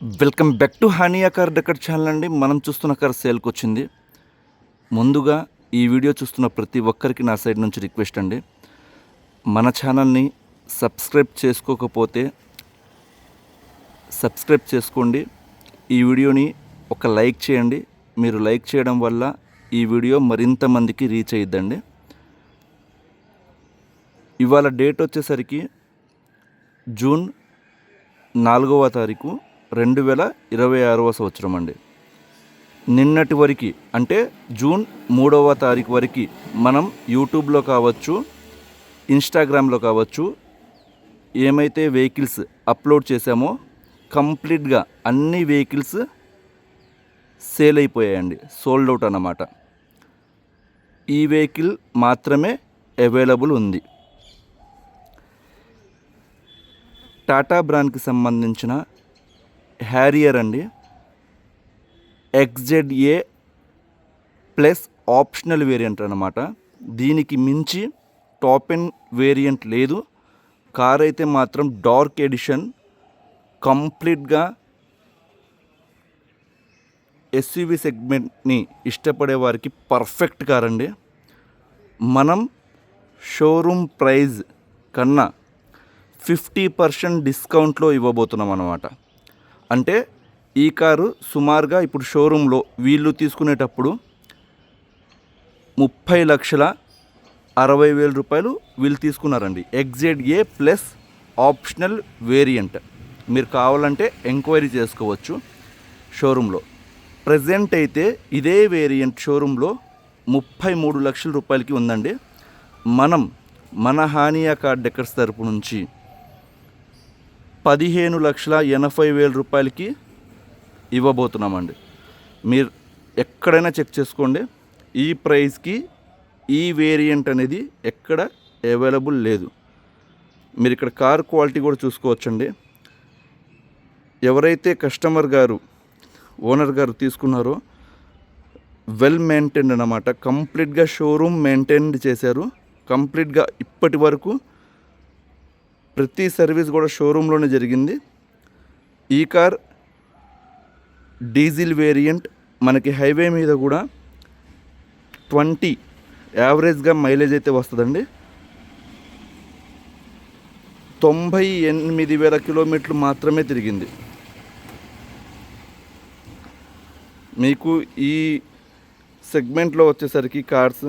Welcome back to Hania car decor channel అండి. మనం చూస్తున్న కార్ సేల్కి వచ్చింది. ముందుగా ఈ వీడియో చూస్తున్న ప్రతి ఒక్కరికి నా సైడ్ నుంచి రిక్వెస్ట్ అండి, మన ఛానల్ని సబ్స్క్రైబ్ చేసుకోకపోతే సబ్స్క్రైబ్ చేసుకోండి. ఈ వీడియోని ఒక లైక్ చేయండి. మీరు లైక్ చేయడం వల్ల ఈ వీడియో మరింత మందికి రీచ్ అయ్యిద్దండి. ఇవాళ డేట్ వచ్చేసరికి జూన్ 4వ తారీఖు 2026వ సంవత్సరం అండి. నిన్నటి వరకు అంటే జూన్ 3వ తారీఖు వరకు మనం యూట్యూబ్లో కావచ్చు, ఇన్స్టాగ్రామ్లో కావచ్చు, ఏమైతే వెహికల్స్ అప్లోడ్ చేశామో కంప్లీట్గా అన్ని వెహికల్స్ సేల్ అయిపోయాయండి, సోల్డ్ అవుట్ అన్నమాట. ఈ వెహికల్ మాత్రమే అవైలబుల్ ఉంది. టాటా బ్రాండ్కి సంబంధించిన హ్యారియర్ అండి, XZA ప్లస్ ఆప్షనల్ వేరియంట్ అన్నమాట. దీనికి మించి టాప్ ఎండ్ వేరియంట్ లేదు. కార్ అయితే మాత్రం డార్క్ ఎడిషన్, కంప్లీట్గా ఎస్యూవీ సెగ్మెంట్ని ఇష్టపడే వారికి పర్ఫెక్ట్ కార్ అండి. మనం షోరూమ్ ప్రైజ్ కన్నా 50% డిస్కౌంట్లో ఇవ్వబోతున్నాం అన్నమాట. అంటే ఈ కారు సుమారుగా ఇప్పుడు షోరూంలో వీళ్ళు తీసుకునేటప్పుడు 30,60,000 రూపాయలు వీళ్ళు తీసుకున్నారండి. XZA plus optional variant. మీరు కావాలంటే ఎంక్వైరీ చేసుకోవచ్చు షోరూంలో. ప్రజెంట్ అయితే ఇదే వేరియంట్ షోరూంలో 33 లక్షల రూపాయలకి ఉందండి. మన హానియా కార్ డెకర్స్ తరపు నుంచి 15,80,000 రూపాయలకి ఇవ్వబోతున్నామండి. మీరు ఎక్కడైనా చెక్ చేసుకోండి, ఈ ప్రైస్కి ఈ వేరియంట్ అనేది ఎక్కడ అవైలబుల్ లేదు. మీరు ఇక్కడ కార్ క్వాలిటీ కూడా చూసుకోవచ్చండి. ఎవరైతే కస్టమర్ గారు, ఓనర్ గారు తీసుకున్నారో వెల్ మెయింటైన్డ్ అన్నమాట. కంప్లీట్గా షోరూమ్ మెయింటైన్డ్ చేశారు. కంప్లీట్గా ఇప్పటి వరకు ప్రతి సర్వీస్ కూడా షోరూంలోనే జరిగింది. ఈ కార్ డీజిల్ వేరియంట్. మనకి హైవే మీద కూడా 20 యావరేజ్గా మైలేజ్ అయితే వస్తుందండి. 98,000 కిలోమీటర్లు మాత్రమే తిరిగింది. మీకు ఈ సెగ్మెంట్లో వచ్చేసరికి కార్స్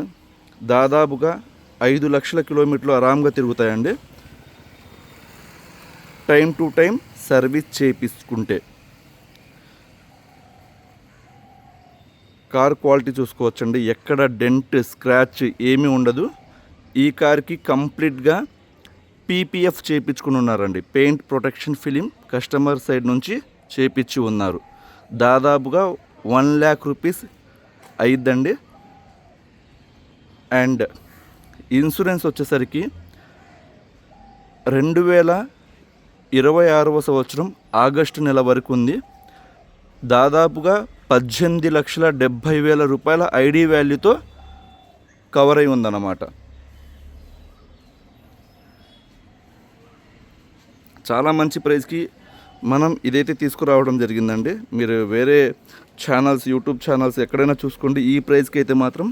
దాదాపుగా 5 లక్షల కిలోమీటర్లు ఆరాంగా తిరుగుతాయండి, టైం టు టైం సర్వీస్ చేయించుకుంటే. కార్ క్వాలిటీ చూసుకోవచ్చండి, ఎక్కడ డెంట్ స్క్రాచ్ ఏమీ ఉండదు. ఈ కార్కి కంప్లీట్గా PPF చేయించుకుని ఉన్నారండి. Paint protection film customer side నుంచి చేయించి ఉన్నారు. దాదాపుగా 1 lakh రూపీస్ అయిద్దండి. అండ్ ఇన్సూరెన్స్ వచ్చేసరికి 2026వ సంవత్సరం ఆగస్టు నెల వరకు ఉంది. దాదాపుగా 18,70,000 రూపాయల ఐడి వాల్యూతో కవర్ అయి ఉందన్నమాట. చాలా మంచి ప్రైస్కి మనం ఇదైతే తీసుకురావడం జరిగిందండి. మీరు వేరే ఛానల్స్, యూట్యూబ్ ఛానల్స్ ఎక్కడైనా చూసుకోండి, ఈ ప్రైస్కి అయితే మాత్రం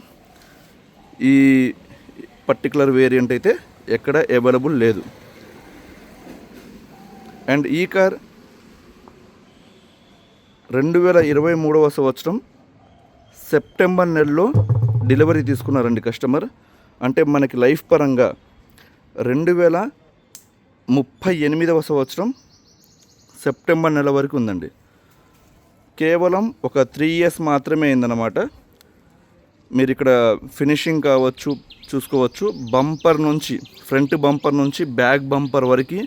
ఈ పర్టికులర్ వేరియంట్ అయితే ఎక్కడ అవైలబుల్ లేదు. అండ్ ఈ కార్ 2023వ సంవత్సరం సెప్టెంబర్ నెలలో డెలివరీ తీసుకున్నారండి కస్టమర్. అంటే మనకి లైఫ్ పరంగా 2038వ సంవత్సరం సెప్టెంబర్ నెల వరకు ఉందండి. కేవలం ఒక 3 years మాత్రమే అయిందన్నమాట. మీరు ఇక్కడ ఫినిషింగ్ కావచ్చు చూసుకోవచ్చు. బంపర్ నుంచి, ఫ్రంట్ బంపర్ నుంచి బ్యాక్ బంపర్ వరకు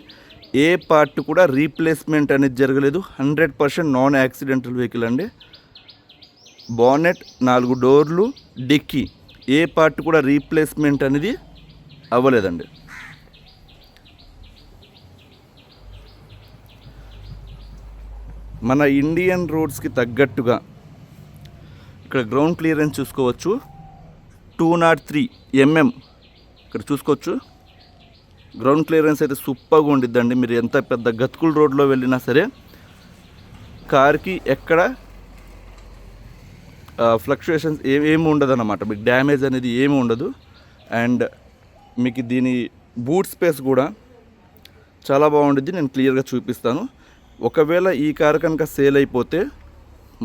ఏ పార్ట్ కూడా రీప్లేస్మెంట్ అనేది జరగలేదు. 100% నాన్ యాక్సిడెంటల్ వెహికల్ అండి. బానెట్, 4 డోర్లు, డిక్కీ ఏ పార్ట్ కూడా రీప్లేస్మెంట్ అనేది అవ్వలేదండి. మన ఇండియన్ రోడ్స్కి తగ్గట్టుగా ఇక్కడ గ్రౌండ్ క్లియరెన్స్ చూసుకోవచ్చు. 203 mm ఇక్కడ చూసుకోవచ్చు. గ్రౌండ్ క్లియరెన్స్ అయితే సూపర్గా ఉండిద్దండి. మీరు ఎంత పెద్ద గతుకుల రోడ్లో వెళ్ళినా సరే కార్కి ఎక్కడ ఫ్లక్చుయేషన్స్ ఏమి ఉండదు అన్నమాట, మీకు డ్యామేజ్ అనేది ఏమి ఉండదు. అండ్ మీకు దీని బూట్ స్పేస్ కూడా చాలా బాగుంటుంది, నేను క్లియర్గా చూపిస్తాను. ఒకవేళ ఈ కార్ కనుక సేల్ అయిపోతే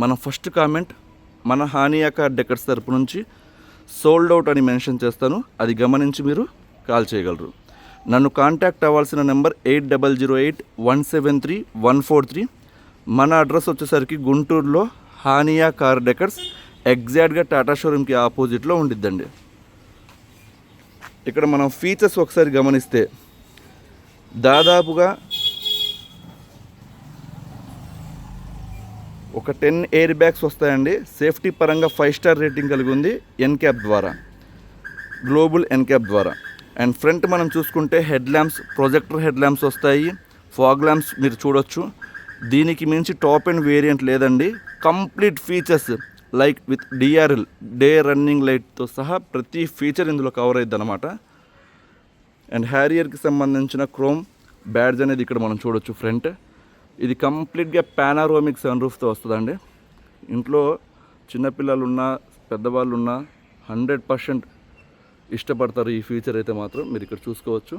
మన ఫస్ట్ కామెంట్ మన హానియా కార్ డెకర్స్ తరపు నుంచి సోల్డ్ అవుట్ అని మెన్షన్ చేస్తాను, అది గమనించి మీరు కాల్ చేయగలరు. నన్ను కాంటాక్ట్ అవ్వాల్సిన నెంబర్ 8008173143. మన అడ్రస్ వచ్చేసరికి గుంటూరులో హానియా కార్ డెకర్స్, ఎగ్జాక్ట్గా టాటా షోరూమ్కి ఆపోజిట్లో ఉండిద్దండి. ఇక్కడ మనం ఫీచర్స్ ఒకసారి గమనిస్తే దాదాపుగా ఒక 10 ఎయిర్ బ్యాగ్స్ వస్తాయండి. సేఫ్టీ పరంగా 5 స్టార్ రేటింగ్ కలిగి ఉంది ఎన్క్యాప్ ద్వారా, గ్లోబల్ ఎన్క్యాప్ ద్వారా. అండ్ ఫ్రంట్ మనం చూసుకుంటే head lamps, projector head lamps వస్తాయి, ఫాగ్ ల్యాంప్స్ మీరు చూడొచ్చు. దీనికి మించి టాప్ అండ్ వేరియంట్ లేదండి. Complete features like with DRL, day running లైట్తో సహా ప్రతి ఫీచర్ ఇందులో కవర్ అయ్యిద్ది అనమాట. అండ్ హ్యారియర్కి సంబంధించిన క్రోమ్ బ్యాడ్జ్ అనేది ఇక్కడ మనం చూడొచ్చు ఫ్రంట్. ఇది కంప్లీట్గా పానారోమిక్ సన్ రూఫ్తో వస్తుందండి. ఇంట్లో చిన్నపిల్లలు ఉన్నా పెద్దవాళ్ళు ఉన్నా 100% ఇష్టపడతారు ఈ ఫీచర్ అయితే మాత్రం. మీరు ఇక్కడ చూసుకోవచ్చు.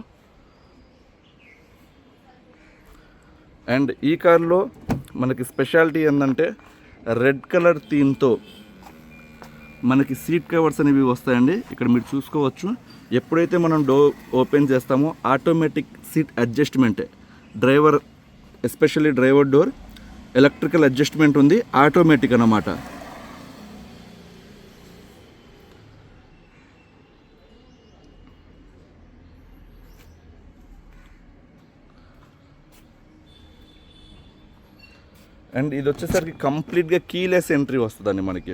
అండ్ ఈ కార్లో మనకి స్పెషాలిటీ ఏంటంటే రెడ్ కలర్ థీమ్తో మనకి సీట్ కవర్స్ అనేవి వస్తాయండి. ఇక్కడ మీరు చూసుకోవచ్చు. ఎప్పుడైతే మనం డోర్ ఓపెన్ చేస్తామో ఆటోమేటిక్ సీట్ అడ్జస్ట్మెంటే, driver especially driver door electrical adjustment ఉంది, ఆటోమేటిక్ అన్నమాట. అండ్ ఇది వచ్చేసరికి కంప్లీట్గా కీలెస్ ఎంట్రీ వస్తుందండి మనకి.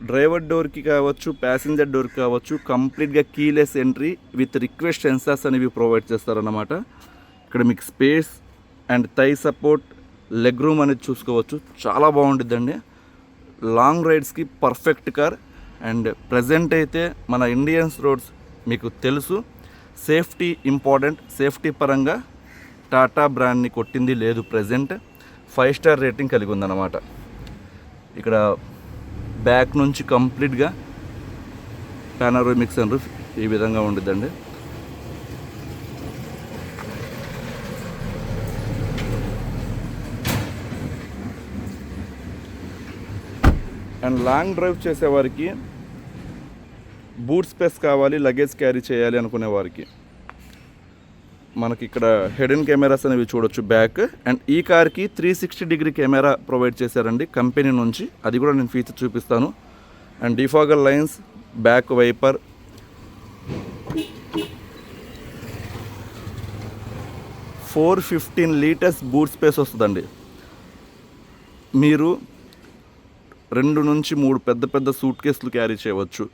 డ్రైవర్ డోర్కి కావచ్చు, ప్యాసింజర్ డోర్కి కావచ్చు, కంప్లీట్గా keyless entry with request sensors అనేవి ప్రొవైడ్ చేస్తారన్నమాట. ఇక్కడ మీకు space and thigh support, leg room అనేది చూసుకోవచ్చు. చాలా బాగుంటుందండి, లాంగ్ రైడ్స్కి పర్ఫెక్ట్ కార్. అండ్ ప్రజెంట్ అయితే మన ఇండియన్స్ రోడ్స్ మీకు తెలుసు, సేఫ్టీ ఇంపార్టెంట్. సేఫ్టీ పరంగా టాటా బ్రాండ్ని కొట్టింది లేదు. ప్రజెంట్ 5 స్టార్ రేటింగ్ కలిగి ఉందన్నమాట. ఇక్కడ బ్యాక్ నుంచి కంప్లీట్గా పానారోమిక్ సన్ రూఫ్ ఈ విధంగా ఉండిద్దండి. అండ్ లాంగ్ డ్రైవ్ చేసేవారికి, బూట్ స్పేస్ కావాలి, లగేజ్ క్యారీ చేయాలి అనుకునే వారికి మనకి ఇక్కడ హెడెన్ కెమెరాస్ అనేవి చూడొచ్చు బ్యాక్. అండ్ ఈ కార్కి 360 డిగ్రీ కెమెరా ప్రొవైడ్ చేశారండి కంపెనీ నుంచి, అది కూడా నేను ఫీచర్ చూపిస్తాను. And defogger lines, back wiper, $415 litres boot space వస్తుందండి. మీరు 2 నుంచి 3 పెద్ద పెద్ద సూట్ కేసులు క్యారీ చేయవచ్చు.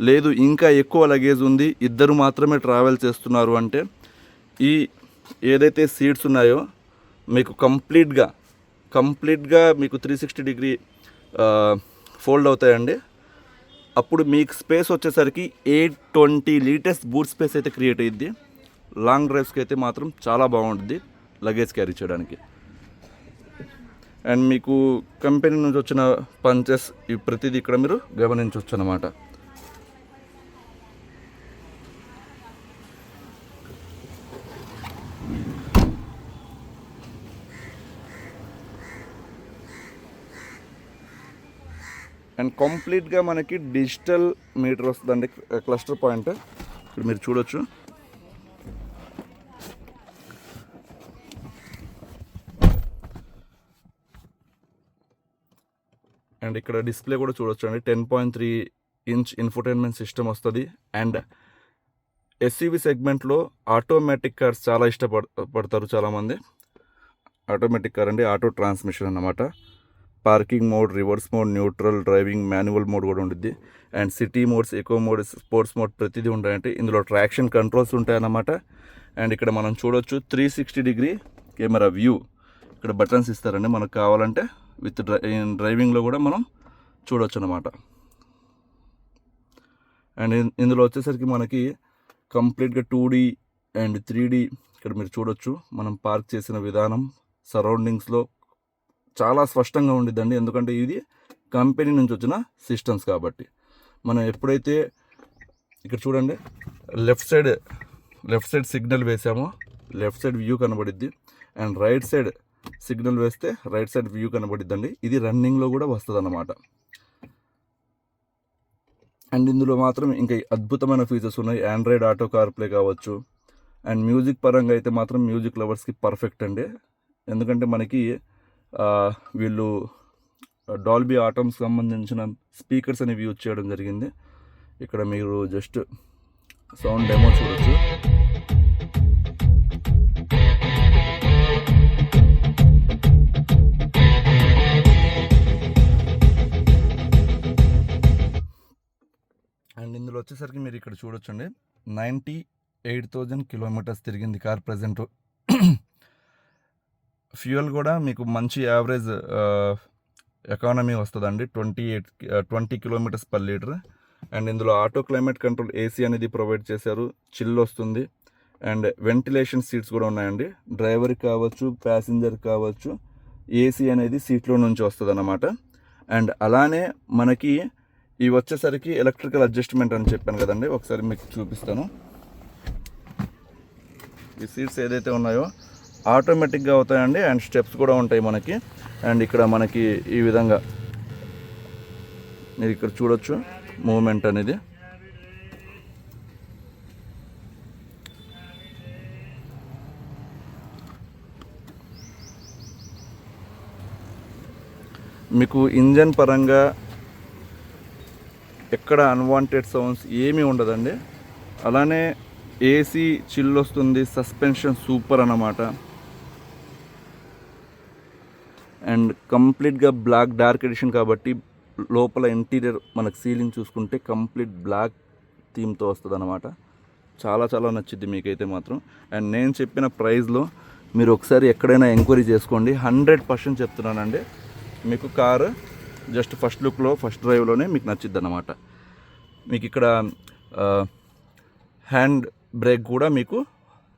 లేదు ఇంకా ఎక్కువ లగేజ్ ఉంది, 2 మాత్రమే ట్రావెల్ చేస్తున్నారు అంటే ఈ ఏదైతే సీట్స్ ఉన్నాయో మీకు కంప్లీట్గా మీకు 360 డిగ్రీ ఫోల్డ్ అవుతాయండి. అప్పుడు మీకు స్పేస్ వచ్చేసరికి 820 లీటర్స్ బూట్ స్పేస్ అయితే క్రియేట్ అయ్యిద్ది. లాంగ్ డ్రైవ్స్కి అయితే మాత్రం చాలా బాగుంటుంది లగేజ్ క్యారీ చేయడానికి. అండ్ మీకు కంపెనీ నుంచి వచ్చిన పంచెస్ ఈ ప్రతిదీ ఇక్కడ మీరు గమనించవచ్చు అన్నమాట. అండ్ కంప్లీట్గా మనకి డిజిటల్ మీటర్ వస్తుందండి, క్లస్టర్ పాయింట్ ఇక్కడ మీరు చూడొచ్చు. అండ్ ఇక్కడ డిస్ప్లే కూడా చూడొచ్చు అండి, 10.3 ఇంచ్ ఇన్ఫోటైన్మెంట్ సిస్టమ్ వస్తుంది. అండ్ ఎస్యూవి సెగ్మెంట్లో ఆటోమేటిక్ కార్స్ చాలా ఇష్టపడతారు చాలామంది. ఆటోమేటిక్ కార్ అండి, ఆటో ట్రాన్స్మిషన్ అన్నమాట. Parking mode, reverse mode, neutral, driving, manual mode కూడా ఉంటుంది. And city modes, echo mode, sports mode ప్రతిదీ ఉంటాయంటే ఇందులో ట్రాక్షన్ కంట్రోల్స్ ఉంటాయన్నమాట. అండ్ ఇక్కడ మనం చూడొచ్చు 360 డిగ్రీ కెమెరా వ్యూ. ఇక్కడ బటన్స్ ఇస్తారండి, మనకు కావాలంటే విత్ డ్రైవింగ్లో కూడా మనం చూడొచ్చు అన్నమాట. అండ్ ఇందులో వచ్చేసరికి మనకి కంప్లీట్గా 2D అండ్ 3D ఇక్కడ మీరు చూడొచ్చు. మనం పార్క్ చేసిన విధానం, సరౌండింగ్స్లో చాలా స్పష్టంగా ఉండిద్దండి, ఎందుకంటే ఇది కంపెనీ నుంచి వచ్చిన సిస్టమ్స్ కాబట్టి. మనం ఎప్పుడైతే ఇక్కడ చూడండి లెఫ్ట్ సైడ్ సిగ్నల్ వేసామో లెఫ్ట్ సైడ్ వ్యూ కనబడిద్ది, అండ్ రైట్ సైడ్ సిగ్నల్ వేస్తే రైట్ సైడ్ వ్యూ కనబడిద్దండి. ఇది రన్నింగ్లో కూడా వస్తుంది అన్నమాట. అండ్ ఇందులో మాత్రం ఇంకా అద్భుతమైన ఫీచర్స్ ఉన్నాయి. ఆండ్రాయిడ్ ఆటో కార్ప్లే కావచ్చు, అండ్ మ్యూజిక్ పరంగా అయితే మాత్రం మ్యూజిక్ లవర్స్కి పర్ఫెక్ట్ అండి. ఎందుకంటే మనకి వీళ్ళు డాల్బీ ఆటమ్స్ సంబంధించిన స్పీకర్స్ అనేవి యూజ్ చేయడం జరిగింది. ఇక్కడ మీరు జస్ట్ సౌండ్ డెమో చూడొచ్చు. అండ్ ఇందులో వచ్చేసరికి మీరు ఇక్కడ చూడొచ్చండి 98,000 కిలోమీటర్స్ తిరిగింది కార్ ప్రజెంట్. ఫ్యూయల్ కూడా మీకు మంచి యావరేజ్ ఎకానమీ వస్తుందండి, 20 కిలోమీటర్స్ పర్ లీటర్. అండ్ ఇందులో ఆటో క్లైమేట్ కంట్రోల్ ఏసీ అనేది ప్రొవైడ్ చేశారు, చిల్ వస్తుంది, అండ్ వెంటిలేషన్ సీట్స్ కూడా ఉన్నాయండి. డ్రైవర్కి కావచ్చు, ప్యాసింజర్ కావచ్చు, ఏసీ అనేది సీట్లో నుంచి వస్తుంది అన్నమాట. అండ్ అలానే మనకి ఇవి వచ్చేసరికి ఎలక్ట్రికల్ అడ్జస్ట్మెంట్ అని చెప్పాను కదండి, ఒకసారి మీకు చూపిస్తాను. ఈ సీట్స్ ఏదైతే ఉన్నాయో ఆటోమేటిక్గా అవుతాయండి, అండ్ స్టెప్స్ కూడా ఉంటాయి మనకి. అండ్ ఇక్కడ మనకి ఈ విధంగా మీరు ఇక్కడ చూడొచ్చు మూమెంట్ అనేది. మీకు ఇంజన్ పరంగా ఎక్కడ అన్వాంటెడ్ సౌండ్స్ ఏమీ ఉండదండి. అలానే ఏసీ చిల్ వస్తుంది, సస్పెన్షన్ సూపర్ అన్నమాట. అండ్ కంప్లీట్గా బ్లాక్ డార్క్ ఎడిషన్ కాబట్టి లోపల ఇంటీరియర్ మనకు సీలింగ్ చూసుకుంటే కంప్లీట్ బ్లాక్ థీమ్తో వస్తుంది అన్నమాట. చాలా చాలా నచ్చింది మీకైతే మాత్రం. అండ్ నేను చెప్పిన ప్రైస్లో మీరు ఒకసారి ఎక్కడైనా ఎంక్వైరీ చేసుకోండి, 100% చెప్తున్నానండి. మీకు కారు జస్ట్ ఫస్ట్ లుక్లో ఫస్ట్ డ్రైవ్లోనే మీకు నచ్చిద్ది అన్నమాట. మీకు ఇక్కడ హ్యాండ్ బ్రేక్ కూడా మీకు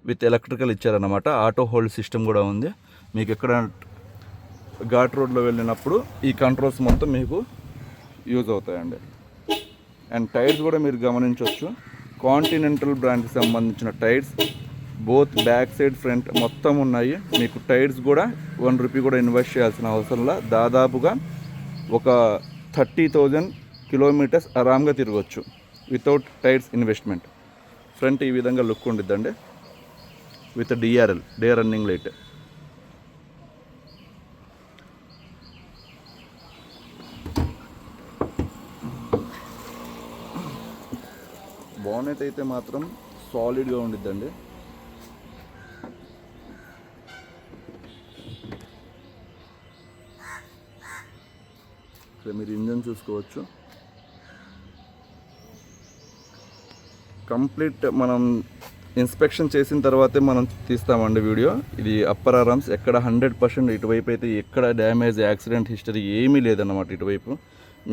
విత్ ఎలక్ట్రికల్ ఇచ్చారన్నమాట. ఆటో హోల్డ్ సిస్టమ్ కూడా ఉంది. మీకు ఎక్కడ ఘాట్ రోడ్లో వెళ్ళినప్పుడు ఈ కంట్రోల్స్ మొత్తం మీకు యూజ్ అవుతాయండి. అండ్ టైర్స్ కూడా మీరు గమనించవచ్చు, కాంటినెంటల్ బ్రాండ్కి సంబంధించిన tyres both back side front మొత్తం ఉన్నాయి. మీకు టైర్స్ కూడా 1 రూపీ కూడా ఇన్వెస్ట్ చేయాల్సిన అవసరంలా దాదాపుగా ఒక 30,000 కిలోమీటర్స్ ఆరామ్గా తిరగవచ్చు వితౌట్ టైర్స్ ఇన్వెస్ట్మెంట్. ఫ్రంట్ ఈ విధంగా లుక్ ఉండిద్దండి with DRL, day running light. Bonnet అయితే మాత్రం సాలిడ్గా ఉండిద్దండి. ఇక్కడ మీరు ఇంజన్ చూసుకోవచ్చు. కంప్లీట్ మనం ఇన్స్పెక్షన్ చేసిన తర్వాతే మనం తీస్తామండి వీడియో. ఇది అప్పర్ ఆర్మ్స్, ఎక్కడ 100% ఇటువైపు అయితే ఎక్కడ డ్యామేజ్, యాక్సిడెంట్ హిస్టరీ ఏమీ లేదన్నమాట. ఇటువైపు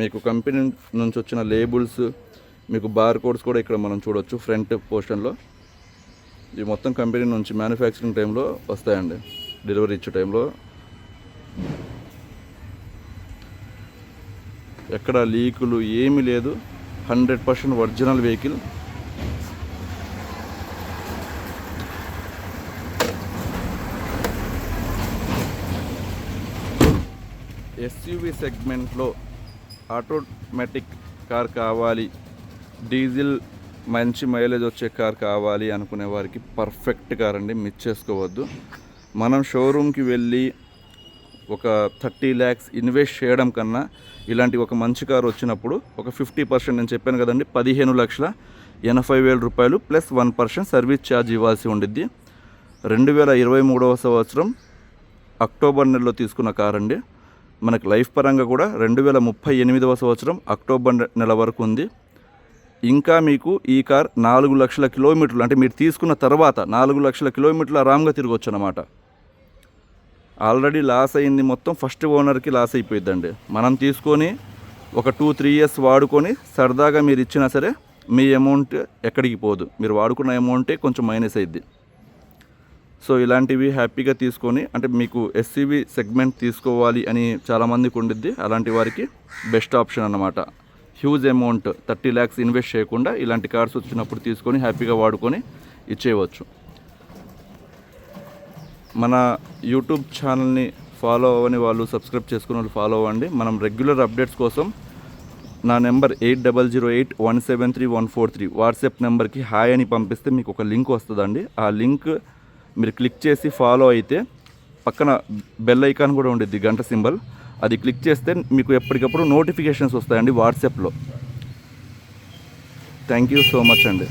మీకు కంపెనీ నుంచి వచ్చిన లేబుల్స్, మీకు బార్ కోడ్స్ కూడా ఇక్కడ మనం చూడవచ్చు ఫ్రంట్ పోర్షన్లో. ఇవి మొత్తం కంపెనీ నుంచి మ్యానుఫ్యాక్చరింగ్ టైంలో వస్తాయండి, డెలివరీ ఇచ్చే టైంలో. ఎక్కడ లీకులు ఏమీ లేదు, 100% ఒరిజినల్ వెహికల్. ఎస్యూవి సెగ్మెంట్లో ఆటోమేటిక్ కార్ కావాలి, డీజిల్ మంచి మైలేజ్ వచ్చే కార్ కావాలి అనుకునే వారికి పర్ఫెక్ట్ కార్ అండి, మిస్ చేసుకోవద్దు. మనం షోరూమ్కి వెళ్ళి ఒక 30 lakhs ఇన్వెస్ట్ చేయడం కన్నా ఇలాంటి ఒక మంచి కారు వచ్చినప్పుడు ఒక 50%, నేను చెప్పాను కదండి, 15,80,000 రూపాయలు ప్లస్ 1% సర్వీస్ ఛార్జ్ ఇవ్వాల్సి ఉండిద్ది. 2023 సంవత్సరం అక్టోబర్ నెలలో తీసుకున్న కార్ అండి. మనకు లైఫ్ పరంగా కూడా 2038 సంవత్సరం అక్టోబర్ నెల వరకు ఉంది. ఇంకా మీకు ఈ కార్ 4 లక్షల కిలోమీటర్లు, అంటే మీరు తీసుకున్న తర్వాత 4 లక్షల కిలోమీటర్లు ఆరామ్గా తిరగొచ్చు అన్నమాట. ఆల్రెడీ లాస్ అయింది మొత్తం ఫస్ట్ ఓనర్కి లాస్ అయిపోయిద్దండి. మనం తీసుకొని ఒక 2-3 years వాడుకొని సరదాగా మీరు ఇచ్చినా సరే మీ అమౌంట్ ఎక్కడికి పోదు, మీరు వాడుకున్న అమౌంటే కొంచెం మైనస్ అయ్యిద్ది. సో ఇలాంటివి హ్యాపీగా తీసుకొని, అంటే మీకు ఎస్సీబీ సెగ్మెంట్ తీసుకోవాలి అని చాలామందికి ఉండిద్ది, అలాంటి వారికి బెస్ట్ ఆప్షన్ అన్నమాట. హ్యూజ్ అమౌంట్ 30 lakhs ఇన్వెస్ట్ చేయకుండా ఇలాంటి కార్డ్స్ వచ్చినప్పుడు తీసుకొని హ్యాపీగా వాడుకొని ఇచ్చేయవచ్చు. మన యూట్యూబ్ ఛానల్ని ఫాలో అవ్వని వాళ్ళు, సబ్స్క్రైబ్ చేసుకుని వాళ్ళు ఫాలో అవ్వండి. మనం రెగ్యులర్ అప్డేట్స్ కోసం నా నెంబర్ 8008173143 వాట్సాప్ నెంబర్కి హాయ్ అని పంపిస్తే మీకు ఒక లింక్ వస్తుందండి. ఆ లింక్ మీరు క్లిక్ చేసి ఫాలో అయితే పక్కన బెల్ ఐకాన్ కూడా ఉండిద్ది, గంట సింబల్. అది క్లిక్ చేస్తే మీకు ఎప్పటికప్పుడు నోటిఫికేషన్స్ వస్తాయండి వాట్సాప్లో. థ్యాంక్ యూ సో మచ్ అండి.